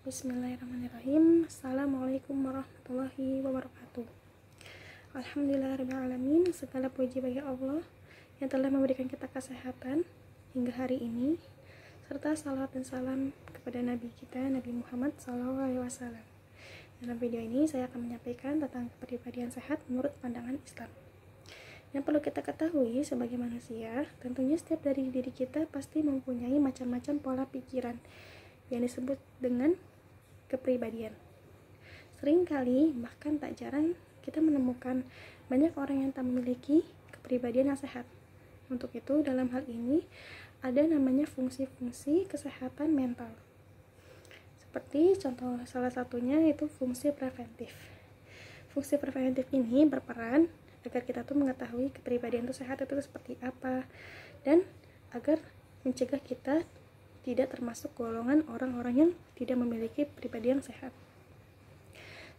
Bismillahirrahmanirrahim. Assalamualaikum warahmatullahi wabarakatuh. Alhamdulillahirrahmanirrahim. Segala puji bagi Allah yang telah memberikan kita kesehatan hingga hari ini, serta salawat dan salam kepada Nabi kita, Nabi Muhammad SAW. Dalam video ini saya akan menyampaikan tentang kepribadian sehat menurut pandangan Islam. Yang perlu kita ketahui sebagai manusia, tentunya setiap dari diri kita pasti mempunyai macam-macam pola pikiran yang disebut dengan kepribadian. Seringkali, bahkan tak jarang, kita menemukan banyak orang yang tak memiliki kepribadian yang sehat. Untuk itu, dalam hal ini, ada namanya fungsi-fungsi kesehatan mental. Seperti contoh salah satunya itu fungsi preventif. Fungsi preventif ini berperan agar kita tuh mengetahui kepribadian itu sehat itu seperti apa, dan agar mencegah kita tidak termasuk golongan orang-orang yang tidak memiliki pribadi yang sehat.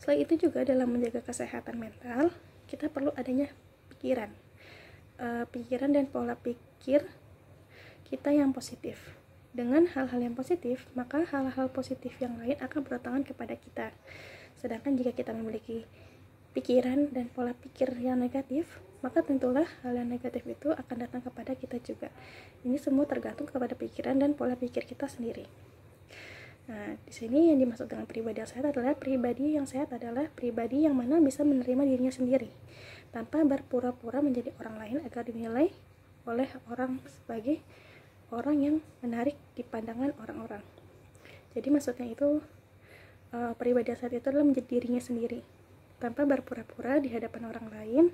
Selain itu juga dalam menjaga kesehatan mental, kita perlu adanya pikiran dan pola pikir kita yang positif. Dengan hal-hal yang positif, maka hal-hal positif yang lain akan berdatangan kepada kita. Sedangkan jika kita memiliki pikiran dan pola pikir yang negatif, maka tentulah hal yang negatif itu akan datang kepada kita juga. Ini semua tergantung kepada pikiran dan pola pikir kita sendiri. Nah, di sini yang dimaksud dengan pribadi yang sehat adalah pribadi yang mana bisa menerima dirinya sendiri tanpa berpura-pura menjadi orang lain agar dinilai oleh orang sebagai orang yang menarik di pandangan orang-orang. Jadi maksudnya itu pribadi yang sehat itu adalah menjadi dirinya sendiri tanpa berpura-pura di hadapan orang lain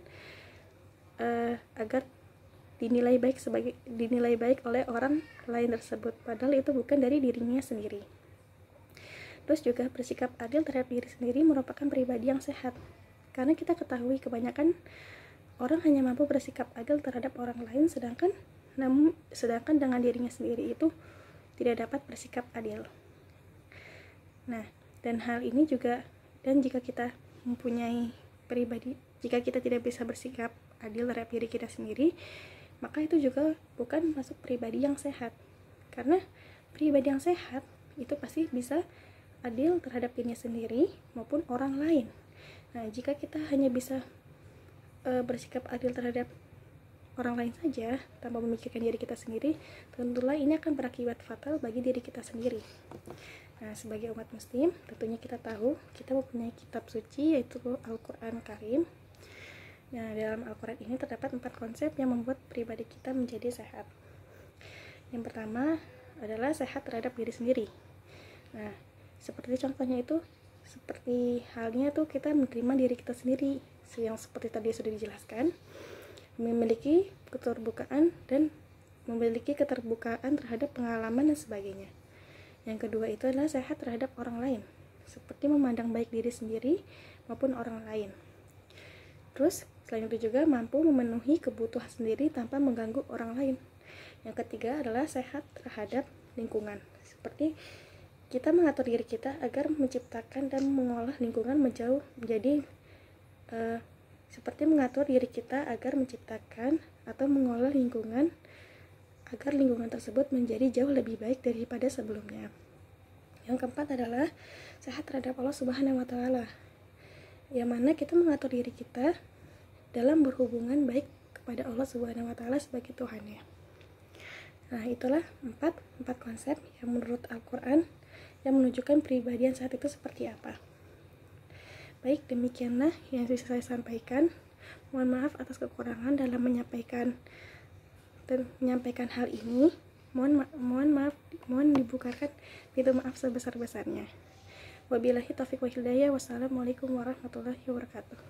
agar dinilai baik oleh orang lain tersebut, padahal itu bukan dari dirinya sendiri. Terus juga bersikap adil terhadap diri sendiri merupakan pribadi yang sehat, karena kita ketahui kebanyakan orang hanya mampu bersikap adil terhadap orang lain, sedangkan dengan dirinya sendiri itu tidak dapat bersikap adil. Nah, dan hal ini juga, dan jika kita tidak bisa bersikap adil terhadap diri kita sendiri, maka itu juga bukan masuk pribadi yang sehat. Karena pribadi yang sehat itu pasti bisa adil terhadap dirinya sendiri maupun orang lain. Nah, jika kita hanya bisa bersikap adil terhadap orang lain saja tanpa memikirkan diri kita sendiri, tentulah ini akan berakibat fatal bagi diri kita sendiri. Nah, sebagai umat muslim, tentunya kita tahu kita mempunyai kitab suci, yaitu Al-Quran Karim. Nah, dalam Al-Quran ini terdapat 4 konsep yang membuat pribadi kita menjadi sehat. Yang pertama adalah sehat terhadap diri sendiri. Nah, seperti contohnya itu, seperti halnya tuh kita menerima diri kita sendiri, yang seperti tadi sudah dijelaskan, memiliki keterbukaan terhadap pengalaman dan sebagainya. Yang kedua itu adalah sehat terhadap orang lain, seperti memandang baik diri sendiri maupun orang lain. Terus selain itu juga mampu memenuhi kebutuhan sendiri tanpa mengganggu orang lain. Yang ketiga adalah sehat terhadap lingkungan, seperti kita mengatur diri kita agar menciptakan dan mengolah lingkungan seperti mengatur diri kita agar menciptakan atau mengolah lingkungan agar lingkungan tersebut menjadi jauh lebih baik daripada sebelumnya. Yang keempat adalah sehat terhadap Allah Subhanahu wa Ta'ala, yang mana kita mengatur diri kita dalam berhubungan baik kepada Allah Subhanahu wa Ta'ala sebagai Tuhannya. Nah, itulah empat konsep yang menurut Al-Quran yang menunjukkan pribadi yang sehat itu seperti apa. Baik, demikianlah yang bisa saya sampaikan. Mohon maaf atas kekurangan dalam menyampaikan hal ini. Mohon dibukakan pintu maaf sebesar-besarnya. Wabillahi taufiq wal hidayah. Wassalamualaikum warahmatullahi wabarakatuh.